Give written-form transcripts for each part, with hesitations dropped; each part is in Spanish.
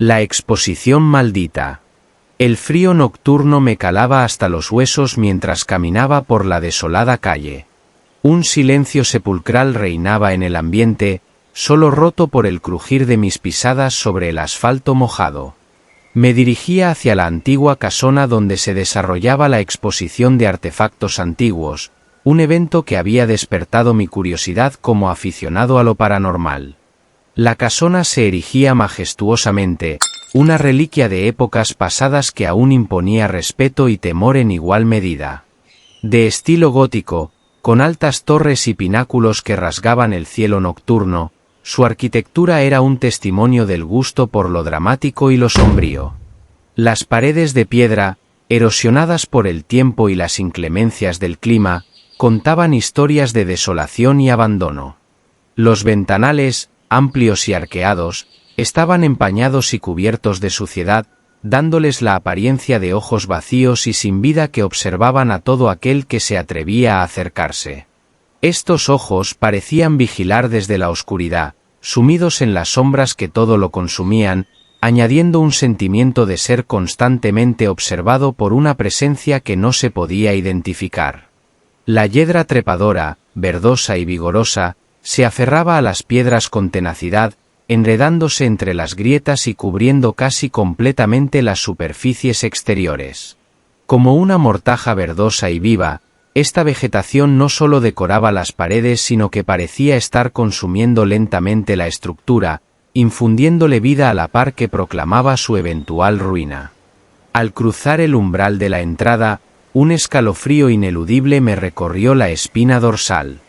La exposición maldita. El frío nocturno me calaba hasta los huesos mientras caminaba por la desolada calle. Un silencio sepulcral reinaba en el ambiente, solo roto por el crujir de mis pisadas sobre el asfalto mojado. Me dirigía hacia la antigua casona donde se desarrollaba la exposición de artefactos antiguos, un evento que había despertado mi curiosidad como aficionado a lo paranormal. La casona se erigía majestuosamente, una reliquia de épocas pasadas que aún imponía respeto y temor en igual medida. De estilo gótico, con altas torres y pináculos que rasgaban el cielo nocturno, su arquitectura era un testimonio del gusto por lo dramático y lo sombrío. Las paredes de piedra, erosionadas por el tiempo y las inclemencias del clima, contaban historias de desolación y abandono. Los ventanales, amplios y arqueados, estaban empañados y cubiertos de suciedad, dándoles la apariencia de ojos vacíos y sin vida que observaban a todo aquel que se atrevía a acercarse. Estos ojos parecían vigilar desde la oscuridad, sumidos en las sombras que todo lo consumían, añadiendo un sentimiento de ser constantemente observado por una presencia que no se podía identificar. La hiedra trepadora, verdosa y vigorosa, se aferraba a las piedras con tenacidad, enredándose entre las grietas y cubriendo casi completamente las superficies exteriores. Como una mortaja verdosa y viva, esta vegetación no solo decoraba las paredes sino que parecía estar consumiendo lentamente la estructura, infundiéndole vida a la par que proclamaba su eventual ruina. Al cruzar el umbral de la entrada, un escalofrío ineludible me recorrió la espina dorsal.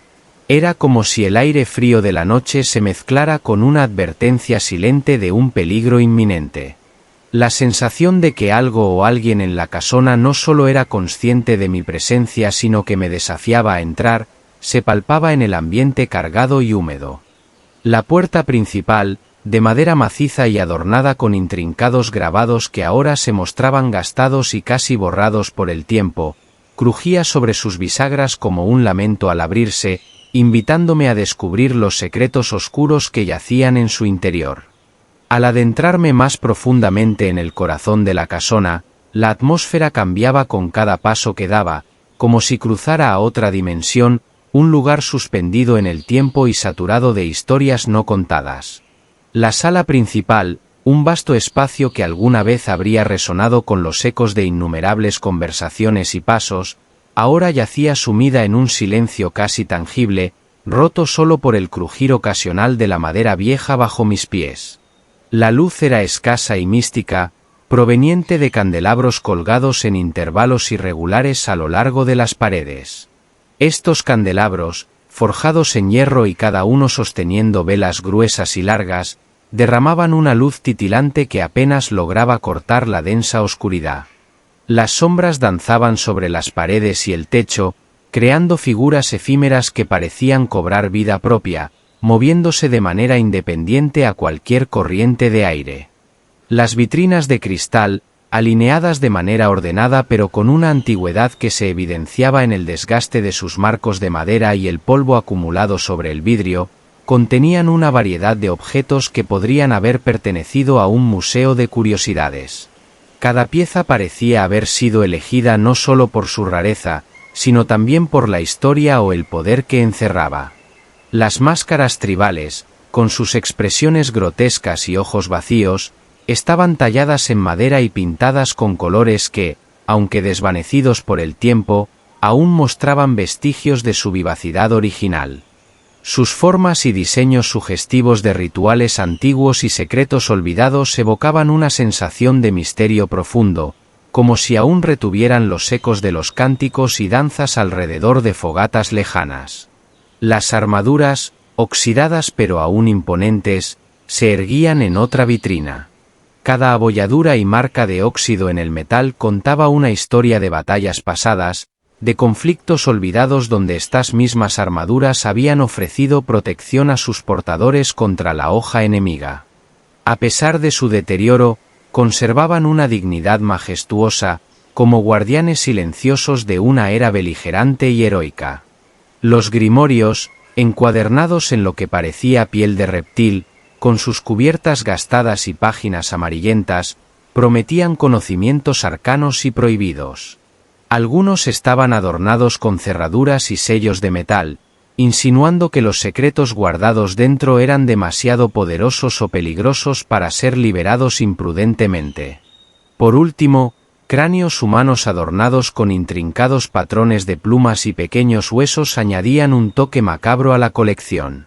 Era como si el aire frío de la noche se mezclara con una advertencia silente de un peligro inminente. La sensación de que algo o alguien en la casona no solo era consciente de mi presencia sino que me desafiaba a entrar, se palpaba en el ambiente cargado y húmedo. La puerta principal, de madera maciza y adornada con intrincados grabados que ahora se mostraban gastados y casi borrados por el tiempo, crujía sobre sus bisagras como un lamento al abrirse, invitándome a descubrir los secretos oscuros que yacían en su interior. Al adentrarme más profundamente en el corazón de la casona, la atmósfera cambiaba con cada paso que daba, como si cruzara a otra dimensión, un lugar suspendido en el tiempo y saturado de historias no contadas. La sala principal, un vasto espacio que alguna vez habría resonado con los ecos de innumerables conversaciones y pasos, ahora yacía sumida en un silencio casi tangible, roto solo por el crujir ocasional de la madera vieja bajo mis pies. La luz era escasa y mística, proveniente de candelabros colgados en intervalos irregulares a lo largo de las paredes. Estos candelabros, forjados en hierro y cada uno sosteniendo velas gruesas y largas, derramaban una luz titilante que apenas lograba cortar la densa oscuridad. Las sombras danzaban sobre las paredes y el techo, creando figuras efímeras que parecían cobrar vida propia, moviéndose de manera independiente a cualquier corriente de aire. Las vitrinas de cristal, alineadas de manera ordenada pero con una antigüedad que se evidenciaba en el desgaste de sus marcos de madera y el polvo acumulado sobre el vidrio, contenían una variedad de objetos que podrían haber pertenecido a un museo de curiosidades. Cada pieza parecía haber sido elegida no solo por su rareza, sino también por la historia o el poder que encerraba. Las máscaras tribales, con sus expresiones grotescas y ojos vacíos, estaban talladas en madera y pintadas con colores que, aunque desvanecidos por el tiempo, aún mostraban vestigios de su vivacidad original. Sus formas y diseños sugestivos de rituales antiguos y secretos olvidados evocaban una sensación de misterio profundo, como si aún retuvieran los ecos de los cánticos y danzas alrededor de fogatas lejanas. Las armaduras, oxidadas pero aún imponentes, se erguían en otra vitrina. Cada abolladura y marca de óxido en el metal contaba una historia de batallas pasadas, de conflictos olvidados donde estas mismas armaduras habían ofrecido protección a sus portadores contra la hoja enemiga. A pesar de su deterioro, conservaban una dignidad majestuosa, como guardianes silenciosos de una era beligerante y heroica. Los grimorios, encuadernados en lo que parecía piel de reptil, con sus cubiertas gastadas y páginas amarillentas, prometían conocimientos arcanos y prohibidos. Algunos estaban adornados con cerraduras y sellos de metal, insinuando que los secretos guardados dentro eran demasiado poderosos o peligrosos para ser liberados imprudentemente. Por último, cráneos humanos adornados con intrincados patrones de plumas y pequeños huesos añadían un toque macabro a la colección.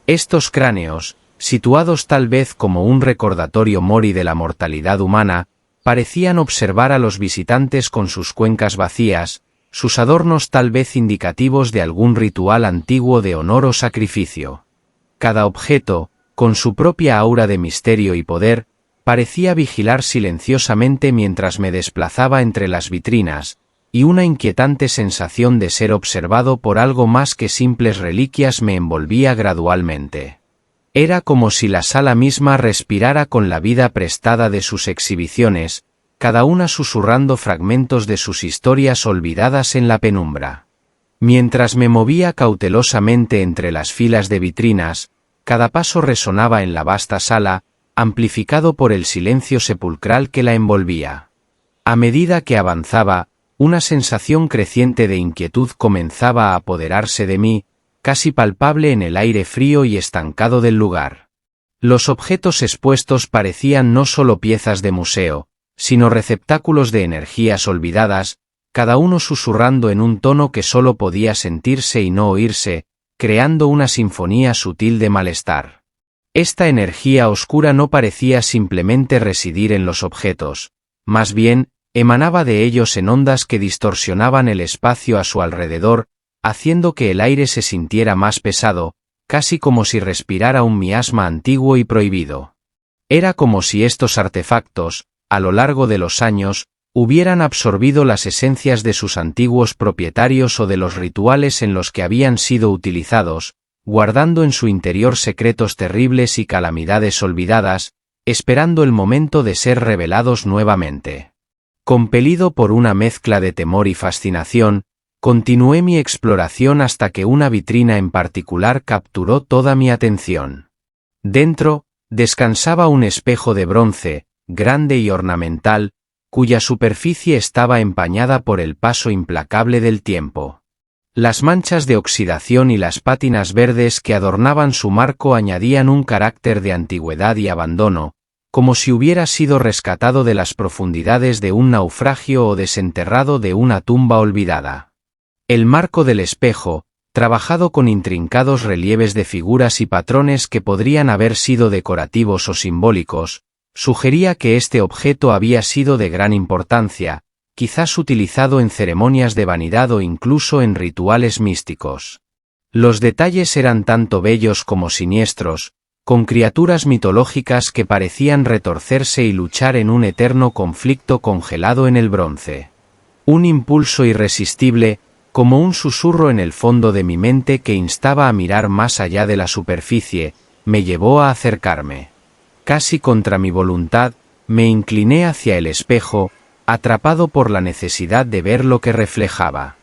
Estos cráneos, situados tal vez como un recordatorio mori de la mortalidad humana, parecían observar a los visitantes con sus cuencas vacías, sus adornos tal vez indicativos de algún ritual antiguo de honor o sacrificio. Cada objeto, con su propia aura de misterio y poder, parecía vigilar silenciosamente mientras me desplazaba entre las vitrinas, y una inquietante sensación de ser observado por algo más que simples reliquias me envolvía gradualmente. Era como si la sala misma respirara con la vida prestada de sus exhibiciones, cada una susurrando fragmentos de sus historias olvidadas en la penumbra. Mientras me movía cautelosamente entre las filas de vitrinas, cada paso resonaba en la vasta sala, amplificado por el silencio sepulcral que la envolvía. A medida que avanzaba, una sensación creciente de inquietud comenzaba a apoderarse de mí, casi palpable en el aire frío y estancado del lugar. Los objetos expuestos parecían no solo piezas de museo, sino receptáculos de energías olvidadas, cada uno susurrando en un tono que solo podía sentirse y no oírse, creando una sinfonía sutil de malestar. Esta energía oscura no parecía simplemente residir en los objetos, más bien, emanaba de ellos en ondas que distorsionaban el espacio a su alrededor, haciendo que el aire se sintiera más pesado, casi como si respirara un miasma antiguo y prohibido. Era como si estos artefactos, a lo largo de los años, hubieran absorbido las esencias de sus antiguos propietarios o de los rituales en los que habían sido utilizados, guardando en su interior secretos terribles y calamidades olvidadas, esperando el momento de ser revelados nuevamente. Compelido por una mezcla de temor y fascinación, continué mi exploración hasta que una vitrina en particular capturó toda mi atención. Dentro, descansaba un espejo de bronce, grande y ornamental, cuya superficie estaba empañada por el paso implacable del tiempo. Las manchas de oxidación y las pátinas verdes que adornaban su marco añadían un carácter de antigüedad y abandono, como si hubiera sido rescatado de las profundidades de un naufragio o desenterrado de una tumba olvidada. El marco del espejo, trabajado con intrincados relieves de figuras y patrones que podrían haber sido decorativos o simbólicos, sugería que este objeto había sido de gran importancia, quizás utilizado en ceremonias de vanidad o incluso en rituales místicos. Los detalles eran tanto bellos como siniestros, con criaturas mitológicas que parecían retorcerse y luchar en un eterno conflicto congelado en el bronce. Un impulso irresistible, como un susurro en el fondo de mi mente que instaba a mirar más allá de la superficie, me llevó a acercarme. Casi contra mi voluntad, me incliné hacia el espejo, atrapado por la necesidad de ver lo que reflejaba.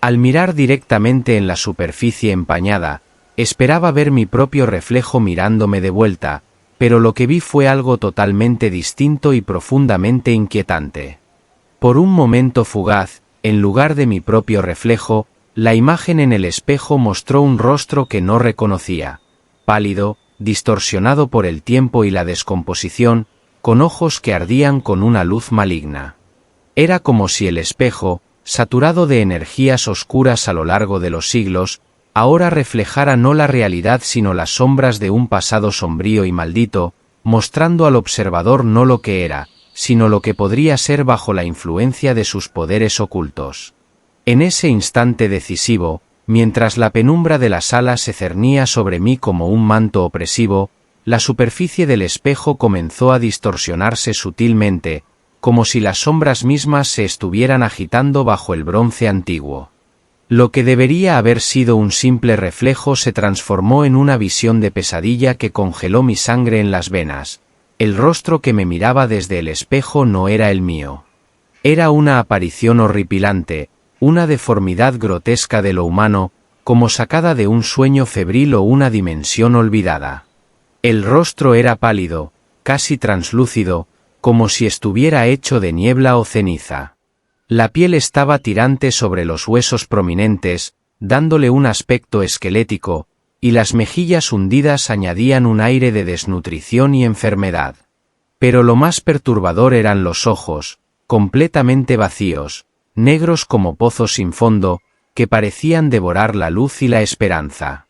Al mirar directamente en la superficie empañada, esperaba ver mi propio reflejo mirándome de vuelta, pero lo que vi fue algo totalmente distinto y profundamente inquietante. Por un momento fugaz, en lugar de mi propio reflejo, la imagen en el espejo mostró un rostro que no reconocía, pálido, distorsionado por el tiempo y la descomposición, con ojos que ardían con una luz maligna. Era como si el espejo, saturado de energías oscuras a lo largo de los siglos, ahora reflejara no la realidad sino las sombras de un pasado sombrío y maldito, mostrando al observador no lo que era, sino lo que podría ser bajo la influencia de sus poderes ocultos. En ese instante decisivo, mientras la penumbra de la sala se cernía sobre mí como un manto opresivo, la superficie del espejo comenzó a distorsionarse sutilmente, como si las sombras mismas se estuvieran agitando bajo el bronce antiguo. Lo que debería haber sido un simple reflejo se transformó en una visión de pesadilla que congeló mi sangre en las venas. El rostro que me miraba desde el espejo no era el mío. Era una aparición horripilante, una deformidad grotesca de lo humano, como sacada de un sueño febril o una dimensión olvidada. El rostro era pálido, casi translúcido, como si estuviera hecho de niebla o ceniza. La piel estaba tirante sobre los huesos prominentes, dándole un aspecto esquelético, y las mejillas hundidas añadían un aire de desnutrición y enfermedad. Pero lo más perturbador eran los ojos, completamente vacíos, negros como pozos sin fondo, que parecían devorar la luz y la esperanza.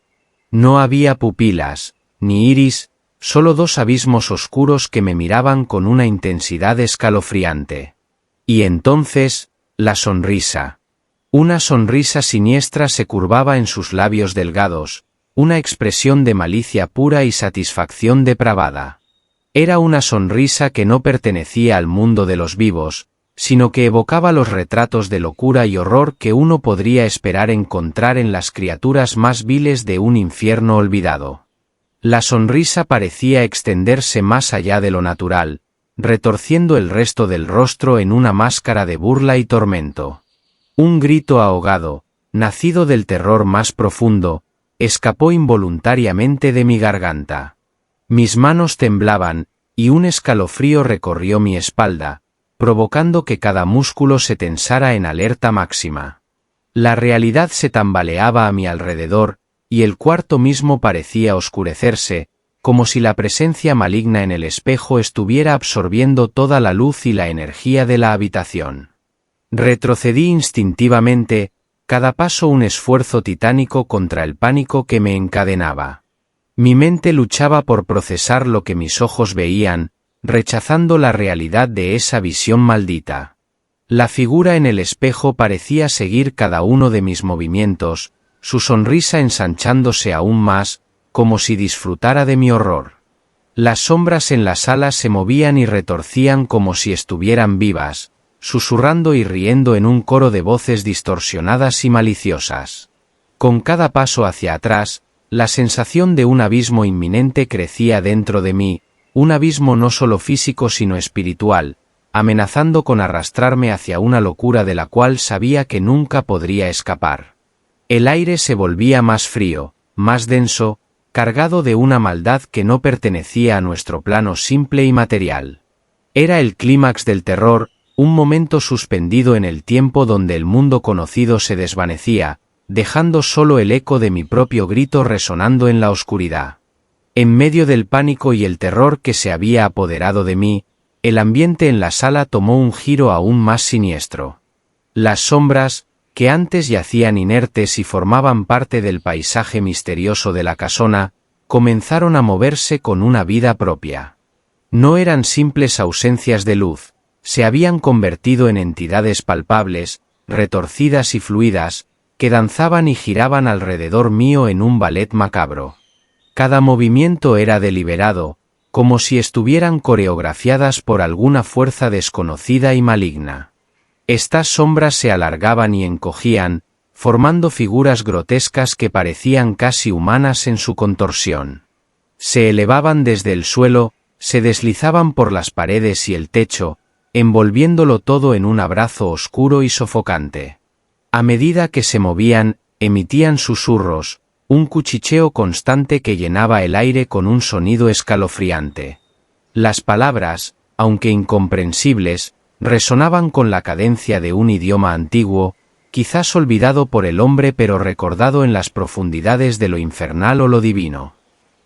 No había pupilas, ni iris, solo dos abismos oscuros que me miraban con una intensidad escalofriante. Y entonces, la sonrisa. Una sonrisa siniestra se curvaba en sus labios delgados, una expresión de malicia pura y satisfacción depravada. Era una sonrisa que no pertenecía al mundo de los vivos, sino que evocaba los retratos de locura y horror que uno podría esperar encontrar en las criaturas más viles de un infierno olvidado. La sonrisa parecía extenderse más allá de lo natural, retorciendo el resto del rostro en una máscara de burla y tormento. Un grito ahogado, nacido del terror más profundo, escapó involuntariamente de mi garganta. Mis manos temblaban, y un escalofrío recorrió mi espalda, provocando que cada músculo se tensara en alerta máxima. La realidad se tambaleaba a mi alrededor, y el cuarto mismo parecía oscurecerse, como si la presencia maligna en el espejo estuviera absorbiendo toda la luz y la energía de la habitación. Retrocedí instintivamente, cada paso un esfuerzo titánico contra el pánico que me encadenaba. Mi mente luchaba por procesar lo que mis ojos veían, rechazando la realidad de esa visión maldita. La figura en el espejo parecía seguir cada uno de mis movimientos, su sonrisa ensanchándose aún más, como si disfrutara de mi horror. Las sombras en la sala se movían y retorcían como si estuvieran vivas, susurrando y riendo en un coro de voces distorsionadas y maliciosas. Con cada paso hacia atrás, la sensación de un abismo inminente crecía dentro de mí, un abismo no solo físico sino espiritual, amenazando con arrastrarme hacia una locura de la cual sabía que nunca podría escapar. El aire se volvía más frío, más denso, cargado de una maldad que no pertenecía a nuestro plano simple y material. Era el clímax del terror, un momento suspendido en el tiempo donde el mundo conocido se desvanecía, dejando solo el eco de mi propio grito resonando en la oscuridad. En medio del pánico y el terror que se había apoderado de mí, el ambiente en la sala tomó un giro aún más siniestro. Las sombras, que antes yacían inertes y formaban parte del paisaje misterioso de la casona, comenzaron a moverse con una vida propia. No eran simples ausencias de luz, se habían convertido en entidades palpables, retorcidas y fluidas, que danzaban y giraban alrededor mío en un ballet macabro. Cada movimiento era deliberado, como si estuvieran coreografiadas por alguna fuerza desconocida y maligna. Estas sombras se alargaban y encogían, formando figuras grotescas que parecían casi humanas en su contorsión. Se elevaban desde el suelo, se deslizaban por las paredes y el techo, envolviéndolo todo en un abrazo oscuro y sofocante. A medida que se movían, emitían susurros, un cuchicheo constante que llenaba el aire con un sonido escalofriante. Las palabras, aunque incomprensibles, resonaban con la cadencia de un idioma antiguo, quizás olvidado por el hombre pero recordado en las profundidades de lo infernal o lo divino.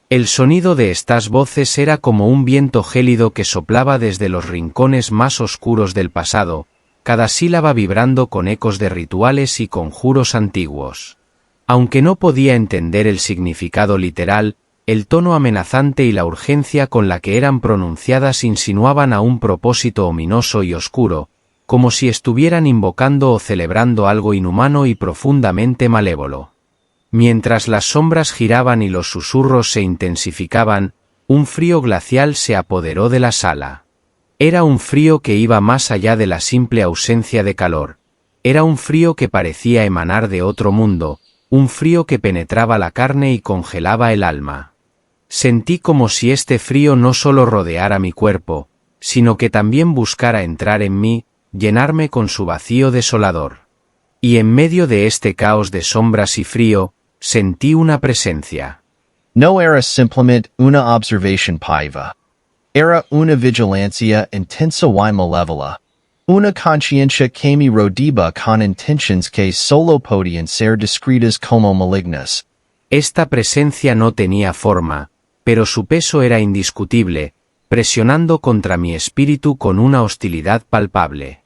El sonido de estas voces era como un viento gélido que soplaba desde los rincones más oscuros del pasado, cada sílaba vibrando con ecos de rituales y conjuros antiguos. Aunque no podía entender el significado literal, el tono amenazante y la urgencia con la que eran pronunciadas insinuaban a un propósito ominoso y oscuro, como si estuvieran invocando o celebrando algo inhumano y profundamente malévolo. Mientras las sombras giraban y los susurros se intensificaban, un frío glacial se apoderó de la sala. Era un frío que iba más allá de la simple ausencia de calor. Era un frío que parecía emanar de otro mundo, un frío que penetraba la carne y congelaba el alma. Sentí como si este frío no solo rodeara mi cuerpo, sino que también buscara entrar en mí, llenarme con su vacío desolador. Y en medio de este caos de sombras y frío, sentí una presencia. No era simplemente una observación paiva. Era una vigilancia intensa y malévola. Una conciencia que me rodeaba con intenciones que solo podían ser descritas como malignas. Esta presencia no tenía forma, pero su peso era indiscutible, presionando contra mi espíritu con una hostilidad palpable.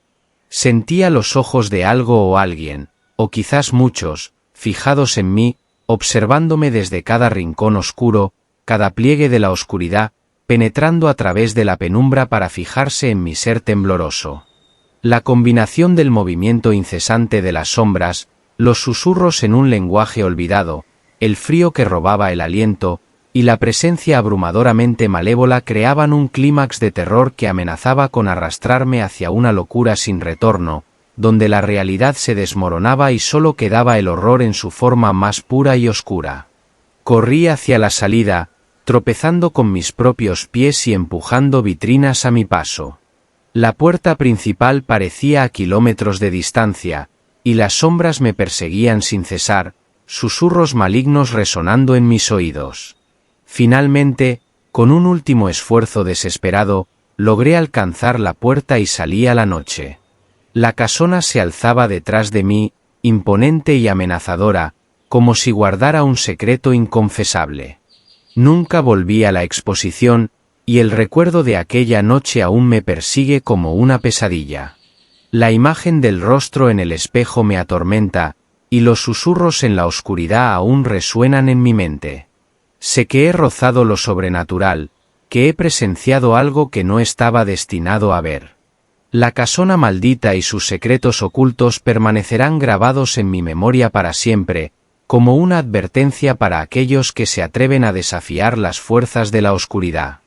Sentía los ojos de algo o alguien, o quizás muchos, fijados en mí, observándome desde cada rincón oscuro, cada pliegue de la oscuridad, penetrando a través de la penumbra para fijarse en mi ser tembloroso. La combinación del movimiento incesante de las sombras, los susurros en un lenguaje olvidado, el frío que robaba el aliento, y la presencia abrumadoramente malévola creaban un clímax de terror que amenazaba con arrastrarme hacia una locura sin retorno, donde la realidad se desmoronaba y solo quedaba el horror en su forma más pura y oscura. Corrí hacia la salida, tropezando con mis propios pies y empujando vitrinas a mi paso. La puerta principal parecía a kilómetros de distancia, y las sombras me perseguían sin cesar, susurros malignos resonando en mis oídos. Finalmente, con un último esfuerzo desesperado, logré alcanzar la puerta y salí a la noche. La casona se alzaba detrás de mí, imponente y amenazadora, como si guardara un secreto inconfesable. Nunca volví a la exposición, y el recuerdo de aquella noche aún me persigue como una pesadilla. La imagen del rostro en el espejo me atormenta, y los susurros en la oscuridad aún resuenan en mi mente. Sé que he rozado lo sobrenatural, que he presenciado algo que no estaba destinado a ver. La casona maldita y sus secretos ocultos permanecerán grabados en mi memoria para siempre, como una advertencia para aquellos que se atreven a desafiar las fuerzas de la oscuridad.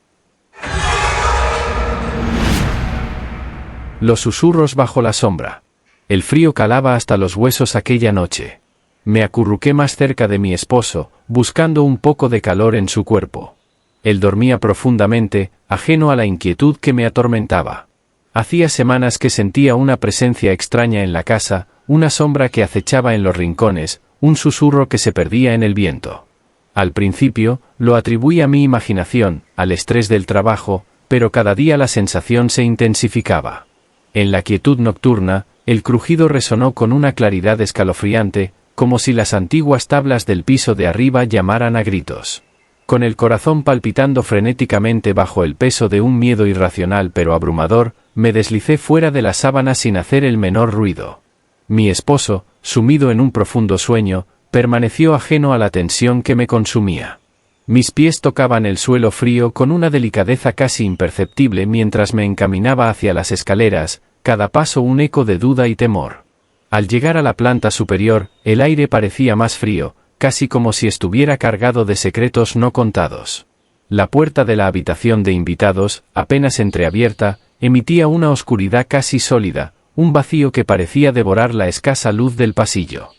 Los susurros bajo la sombra. El frío calaba hasta los huesos aquella noche. Me acurruqué más cerca de mi esposo, buscando un poco de calor en su cuerpo. Él dormía profundamente, ajeno a la inquietud que me atormentaba. Hacía semanas que sentía una presencia extraña en la casa, una sombra que acechaba en los rincones, un susurro que se perdía en el viento. Al principio, lo atribuí a mi imaginación, al estrés del trabajo, pero cada día la sensación se intensificaba. En la quietud nocturna, el crujido resonó con una claridad escalofriante, como si las antiguas tablas del piso de arriba llamaran a gritos. Con el corazón palpitando frenéticamente bajo el peso de un miedo irracional pero abrumador, me deslicé fuera de la sábana sin hacer el menor ruido. Mi esposo, sumido en un profundo sueño, permaneció ajeno a la tensión que me consumía. Mis pies tocaban el suelo frío con una delicadeza casi imperceptible mientras me encaminaba hacia las escaleras, cada paso un eco de duda y temor. Al llegar a la planta superior, el aire parecía más frío, casi como si estuviera cargado de secretos no contados. La puerta de la habitación de invitados, apenas entreabierta, emitía una oscuridad casi sólida, un vacío que parecía devorar la escasa luz del pasillo.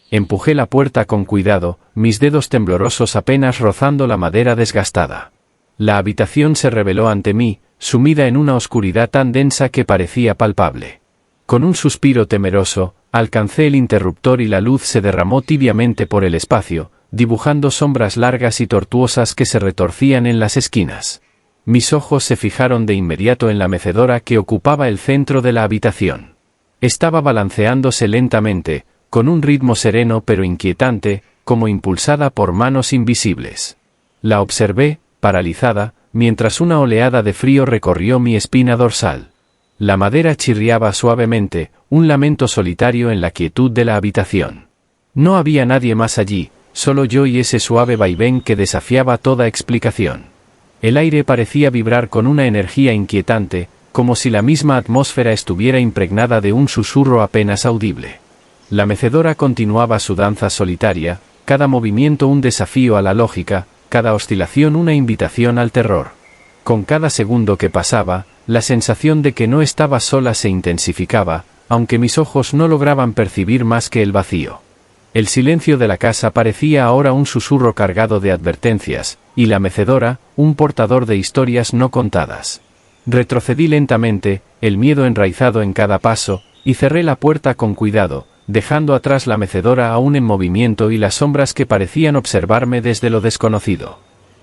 Empujé la puerta con cuidado, mis dedos temblorosos apenas rozando la madera desgastada. La habitación se reveló ante mí, sumida en una oscuridad tan densa que parecía palpable. Con un suspiro temeroso, alcancé el interruptor y la luz se derramó tibiamente por el espacio, dibujando sombras largas y tortuosas que se retorcían en las esquinas. Mis ojos se fijaron de inmediato en la mecedora que ocupaba el centro de la habitación. Estaba balanceándose lentamente, con un ritmo sereno pero inquietante, como impulsada por manos invisibles. La observé, paralizada, mientras una oleada de frío recorrió mi espina dorsal. La madera chirriaba suavemente, un lamento solitario en la quietud de la habitación. No había nadie más allí, solo yo y ese suave vaivén que desafiaba toda explicación. El aire parecía vibrar con una energía inquietante, como si la misma atmósfera estuviera impregnada de un susurro apenas audible. La mecedora continuaba su danza solitaria, cada movimiento un desafío a la lógica, cada oscilación una invitación al terror. Con cada segundo que pasaba, la sensación de que no estaba sola se intensificaba, aunque mis ojos no lograban percibir más que el vacío. El silencio de la casa parecía ahora un susurro cargado de advertencias, y la mecedora, un portador de historias no contadas. Retrocedí lentamente, el miedo enraizado en cada paso, y cerré la puerta con cuidado, dejando atrás la mecedora aún en movimiento y las sombras que parecían observarme desde lo desconocido.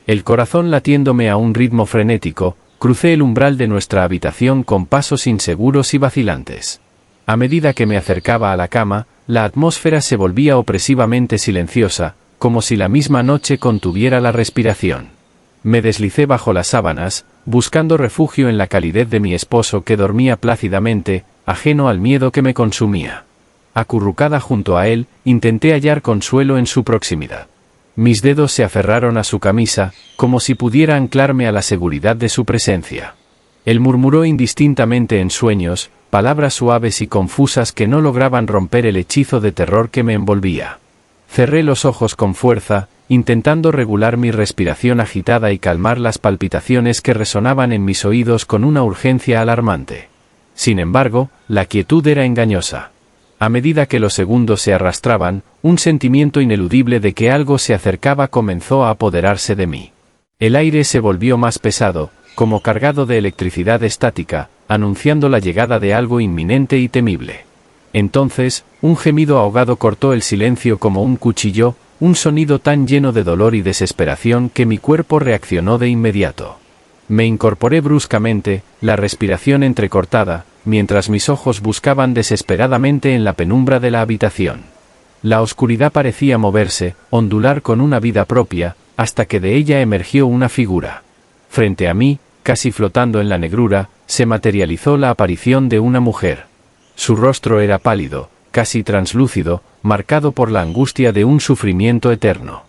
El corazón latiéndome a un ritmo frenético, crucé el umbral de nuestra habitación con pasos inseguros y vacilantes. A medida que me acercaba a la cama, la atmósfera se volvía opresivamente silenciosa, como si la misma noche contuviera la respiración. Me deslicé bajo las sábanas, buscando refugio en la calidez de mi esposo que dormía plácidamente, ajeno al miedo que me consumía. Acurrucada junto a él, intenté hallar consuelo en su proximidad. Mis dedos se aferraron a su camisa, como si pudiera anclarme a la seguridad de su presencia. Él murmuró indistintamente en sueños, palabras suaves y confusas que no lograban romper el hechizo de terror que me envolvía. Cerré los ojos con fuerza, intentando regular mi respiración agitada y calmar las palpitaciones que resonaban en mis oídos con una urgencia alarmante. Sin embargo, la quietud era engañosa. A medida que los segundos se arrastraban, un sentimiento ineludible de que algo se acercaba comenzó a apoderarse de mí. El aire se volvió más pesado, como cargado de electricidad estática, anunciando la llegada de algo inminente y temible. Entonces, un gemido ahogado cortó el silencio como un cuchillo, un sonido tan lleno de dolor y desesperación que mi cuerpo reaccionó de inmediato. Me incorporé bruscamente, la respiración entrecortada, mientras mis ojos buscaban desesperadamente en la penumbra de la habitación. La oscuridad parecía moverse, ondular con una vida propia, hasta que de ella emergió una figura. Frente a mí, casi flotando en la negrura, se materializó la aparición de una mujer. Su rostro era pálido, casi translúcido, marcado por la angustia de un sufrimiento eterno.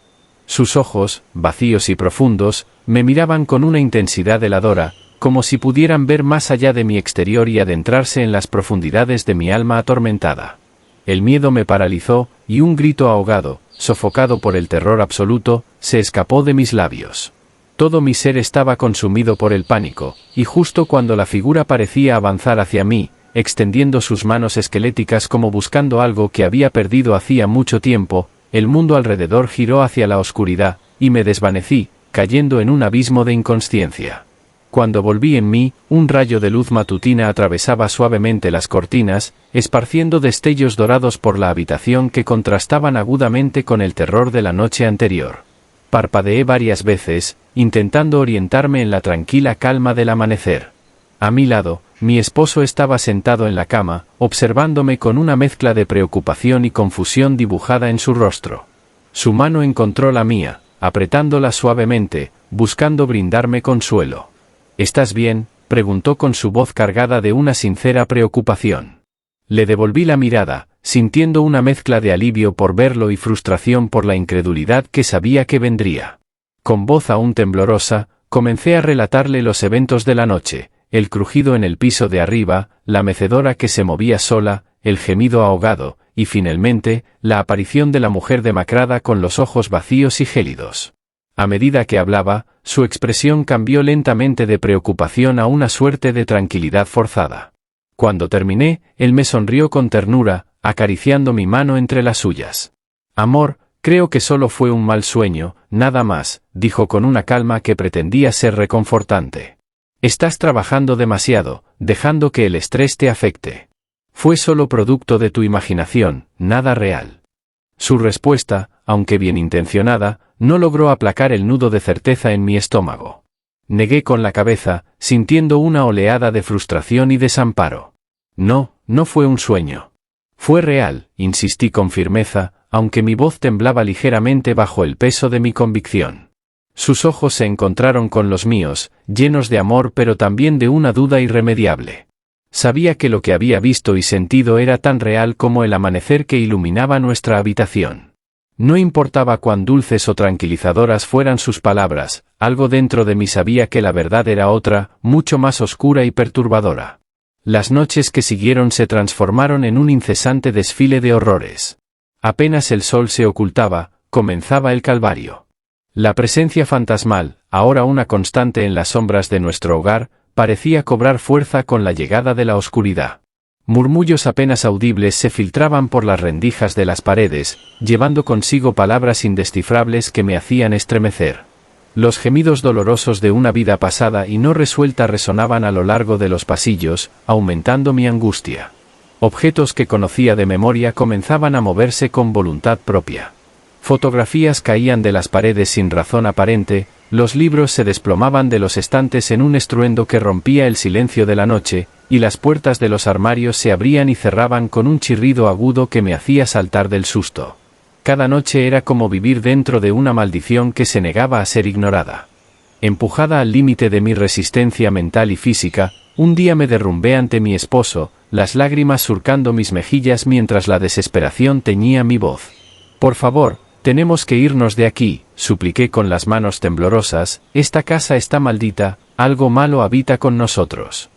Sus ojos, vacíos y profundos, me miraban con una intensidad heladora, como si pudieran ver más allá de mi exterior y adentrarse en las profundidades de mi alma atormentada. El miedo me paralizó, y un grito ahogado, sofocado por el terror absoluto, se escapó de mis labios. Todo mi ser estaba consumido por el pánico, y justo cuando la figura parecía avanzar hacia mí, extendiendo sus manos esqueléticas como buscando algo que había perdido hacía mucho tiempo, el mundo alrededor giró hacia la oscuridad, y me desvanecí, cayendo en un abismo de inconsciencia. Cuando volví en mí, un rayo de luz matutina atravesaba suavemente las cortinas, esparciendo destellos dorados por la habitación que contrastaban agudamente con el terror de la noche anterior. Parpadeé varias veces, intentando orientarme en la tranquila calma del amanecer. A mi lado, mi esposo estaba sentado en la cama, observándome con una mezcla de preocupación y confusión dibujada en su rostro. Su mano encontró la mía, apretándola suavemente, buscando brindarme consuelo. «¿Estás bien?», preguntó con su voz cargada de una sincera preocupación. Le devolví la mirada, sintiendo una mezcla de alivio por verlo y frustración por la incredulidad que sabía que vendría. Con voz aún temblorosa, comencé a relatarle los eventos de la noche, el crujido en el piso de arriba, la mecedora que se movía sola, el gemido ahogado, y finalmente, la aparición de la mujer demacrada con los ojos vacíos y gélidos. A medida que hablaba, su expresión cambió lentamente de preocupación a una suerte de tranquilidad forzada. Cuando terminé, él me sonrió con ternura, acariciando mi mano entre las suyas. «Amor, creo que solo fue un mal sueño, nada más», dijo con una calma que pretendía ser reconfortante. «Estás trabajando demasiado, dejando que el estrés te afecte. Fue solo producto de tu imaginación, nada real». Su respuesta, aunque bien intencionada, no logró aplacar el nudo de certeza en mi estómago. Negué con la cabeza, sintiendo una oleada de frustración y desamparo. «No, no fue un sueño. Fue real», insistí con firmeza, aunque mi voz temblaba ligeramente bajo el peso de mi convicción. Sus ojos se encontraron con los míos, llenos de amor pero también de una duda irremediable. Sabía que lo que había visto y sentido era tan real como el amanecer que iluminaba nuestra habitación. No importaba cuán dulces o tranquilizadoras fueran sus palabras, algo dentro de mí sabía que la verdad era otra, mucho más oscura y perturbadora. Las noches que siguieron se transformaron en un incesante desfile de horrores. Apenas el sol se ocultaba, comenzaba el calvario. La presencia fantasmal, ahora una constante en las sombras de nuestro hogar, parecía cobrar fuerza con la llegada de la oscuridad. Murmullos apenas audibles se filtraban por las rendijas de las paredes, llevando consigo palabras indescifrables que me hacían estremecer. Los gemidos dolorosos de una vida pasada y no resuelta resonaban a lo largo de los pasillos, aumentando mi angustia. Objetos que conocía de memoria comenzaban a moverse con voluntad propia. Fotografías caían de las paredes sin razón aparente, los libros se desplomaban de los estantes en un estruendo que rompía el silencio de la noche, y las puertas de los armarios se abrían y cerraban con un chirrido agudo que me hacía saltar del susto. Cada noche era como vivir dentro de una maldición que se negaba a ser ignorada. Empujada al límite de mi resistencia mental y física, un día me derrumbé ante mi esposo, las lágrimas surcando mis mejillas mientras la desesperación teñía mi voz. «Por favor, tenemos que irnos de aquí», supliqué con las manos temblorosas, «esta casa está maldita, algo malo habita con nosotros».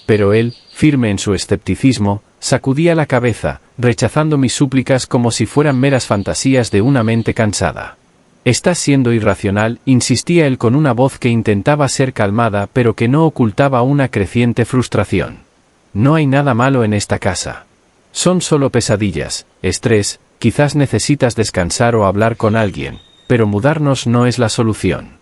Pero él, firme en su escepticismo, sacudía la cabeza, rechazando mis súplicas como si fueran meras fantasías de una mente cansada. «Estás siendo irracional», insistía él con una voz que intentaba ser calmada pero que no ocultaba una creciente frustración. «No hay nada malo en esta casa. Son solo pesadillas, estrés, quizás necesitas descansar o hablar con alguien, pero mudarnos no es la solución».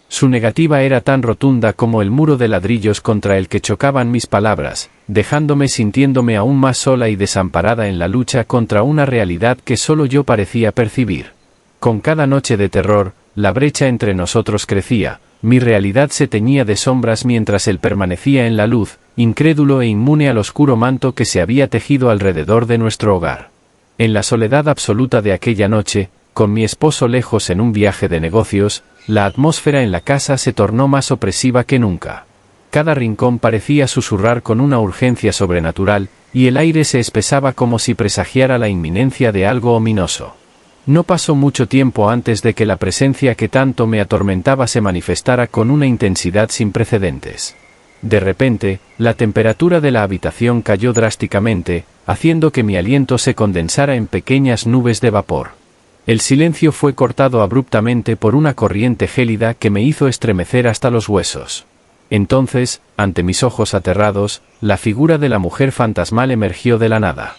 Su negativa era tan rotunda como el muro de ladrillos contra el que chocaban mis palabras, dejándome sintiéndome aún más sola y desamparada en la lucha contra una realidad que solo yo parecía percibir. Con cada noche de terror, la brecha entre nosotros crecía, mi realidad se teñía de sombras mientras él permanecía en la luz, incrédulo e inmune al oscuro manto que se había tejido alrededor de nuestro hogar. En la soledad absoluta de aquella noche, con mi esposo lejos en un viaje de negocios, la atmósfera en la casa se tornó más opresiva que nunca. Cada rincón parecía susurrar con una urgencia sobrenatural, y el aire se espesaba como si presagiara la inminencia de algo ominoso. No pasó mucho tiempo antes de que la presencia que tanto me atormentaba se manifestara con una intensidad sin precedentes. De repente, la temperatura de la habitación cayó drásticamente, haciendo que mi aliento se condensara en pequeñas nubes de vapor. El silencio fue cortado abruptamente por una corriente gélida que me hizo estremecer hasta los huesos. Entonces, ante mis ojos aterrados, la figura de la mujer fantasmal emergió de la nada.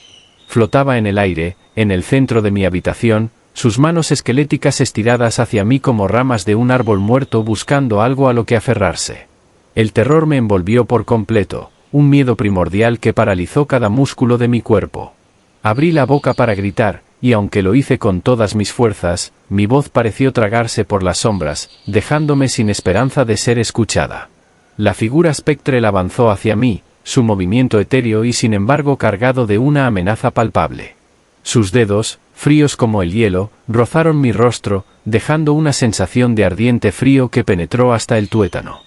Flotaba en el aire, en el centro de mi habitación, sus manos esqueléticas estiradas hacia mí como ramas de un árbol muerto buscando algo a lo que aferrarse. El terror me envolvió por completo, un miedo primordial que paralizó cada músculo de mi cuerpo. Abrí la boca para gritar, y aunque lo hice con todas mis fuerzas, mi voz pareció tragarse por las sombras, dejándome sin esperanza de ser escuchada. La figura spectral avanzó hacia mí, su movimiento etéreo y sin embargo cargado de una amenaza palpable. Sus dedos, fríos como el hielo, rozaron mi rostro, dejando una sensación de ardiente frío que penetró hasta el tuétano.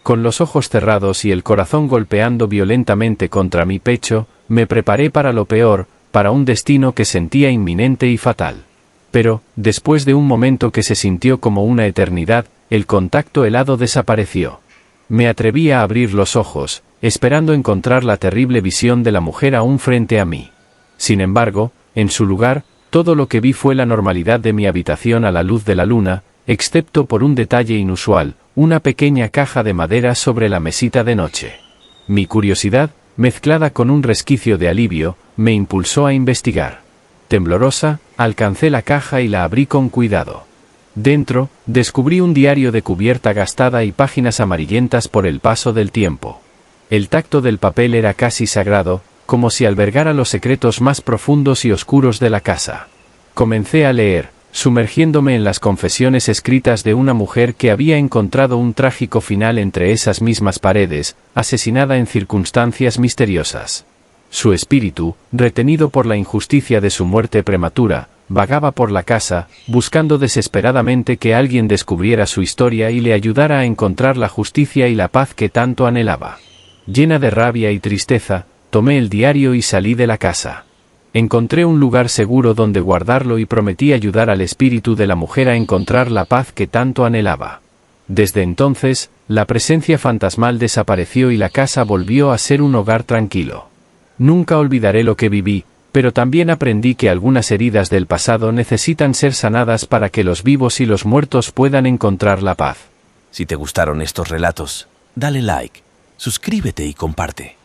Con los ojos cerrados y el corazón golpeando violentamente contra mi pecho, me preparé para lo peor, para un destino que sentía inminente y fatal. Pero, después de un momento que se sintió como una eternidad, el contacto helado desapareció. Me atreví a abrir los ojos, esperando encontrar la terrible visión de la mujer aún frente a mí. Sin embargo, en su lugar, todo lo que vi fue la normalidad de mi habitación a la luz de la luna, excepto por un detalle inusual, una pequeña caja de madera sobre la mesita de noche. Mi curiosidad, mezclada con un resquicio de alivio, me impulsó a investigar. Temblorosa, alcancé la caja y la abrí con cuidado. Dentro, descubrí un diario de cubierta gastada y páginas amarillentas por el paso del tiempo. El tacto del papel era casi sagrado, como si albergara los secretos más profundos y oscuros de la casa. Comencé a leer, sumergiéndome en las confesiones escritas de una mujer que había encontrado un trágico final entre esas mismas paredes, asesinada en circunstancias misteriosas. Su espíritu, retenido por la injusticia de su muerte prematura, vagaba por la casa, buscando desesperadamente que alguien descubriera su historia y le ayudara a encontrar la justicia y la paz que tanto anhelaba. Llena de rabia y tristeza, tomé el diario y salí de la casa. Encontré un lugar seguro donde guardarlo y prometí ayudar al espíritu de la mujer a encontrar la paz que tanto anhelaba. Desde entonces, la presencia fantasmal desapareció y la casa volvió a ser un hogar tranquilo. Nunca olvidaré lo que viví, pero también aprendí que algunas heridas del pasado necesitan ser sanadas para que los vivos y los muertos puedan encontrar la paz. Si te gustaron estos relatos, dale like, suscríbete y comparte.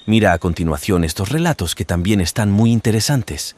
Mira a continuación estos relatos que también están muy interesantes.